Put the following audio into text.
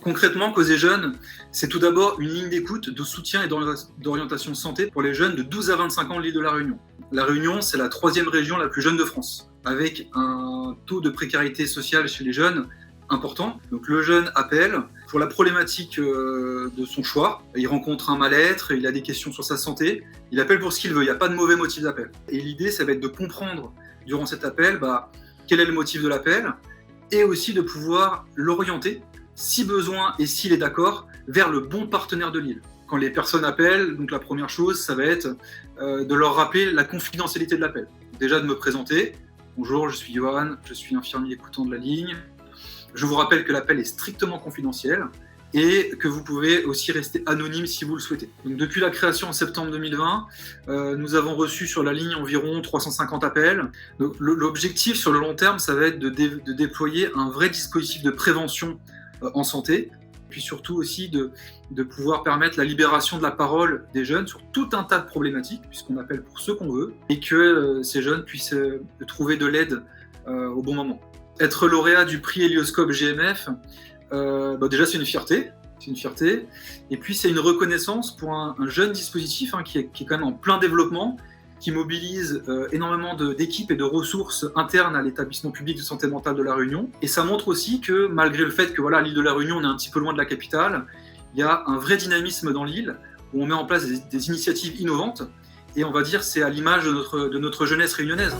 Concrètement, Causer Jeunes, c'est tout d'abord une ligne d'écoute, de soutien et d'orientation santé pour les jeunes de 12 à 25 ans de l'île de La Réunion. La Réunion, c'est la 3e région la plus jeune de France, avec un taux de précarité sociale chez les jeunes important. Donc le jeune appelle pour la problématique de son choix. Il rencontre un mal-être, il a des questions sur sa santé. Il appelle pour ce qu'il veut, il n'y a pas de mauvais motif d'appel. Et l'idée, ça va être de comprendre durant cet appel quel est le motif de l'appel et aussi de pouvoir l'orienter, si besoin et s'il est d'accord, vers le bon partenaire de l'île. Quand les personnes appellent, donc la première chose, ça va être de leur rappeler la confidentialité de l'appel. Déjà de me présenter. Bonjour, je suis Johan, je suis infirmier écoutant de la ligne. Je vous rappelle que l'appel est strictement confidentiel et que vous pouvez aussi rester anonyme si vous le souhaitez. Donc, depuis la création en septembre 2020, nous avons reçu sur la ligne environ 350 appels. Donc, l'objectif sur le long terme, ça va être de déployer un vrai dispositif de prévention en santé, puis surtout aussi de pouvoir permettre la libération de la parole des jeunes sur tout un tas de problématiques, puisqu'on appelle pour ceux qu'on veut, et que ces jeunes puissent trouver de l'aide au bon moment. Être lauréat du prix Hélioscope GMF, déjà c'est une fierté. Et puis c'est une reconnaissance pour un jeune dispositif qui est quand même en plein développement, qui mobilise énormément d'équipes et de ressources internes à l'établissement public de santé mentale de La Réunion. Et ça montre aussi que malgré le fait que l'île de La Réunion, on est un petit peu loin de la capitale, il y a un vrai dynamisme dans l'île, où on met en place des initiatives innovantes, et on va dire c'est à l'image de notre jeunesse réunionnaise.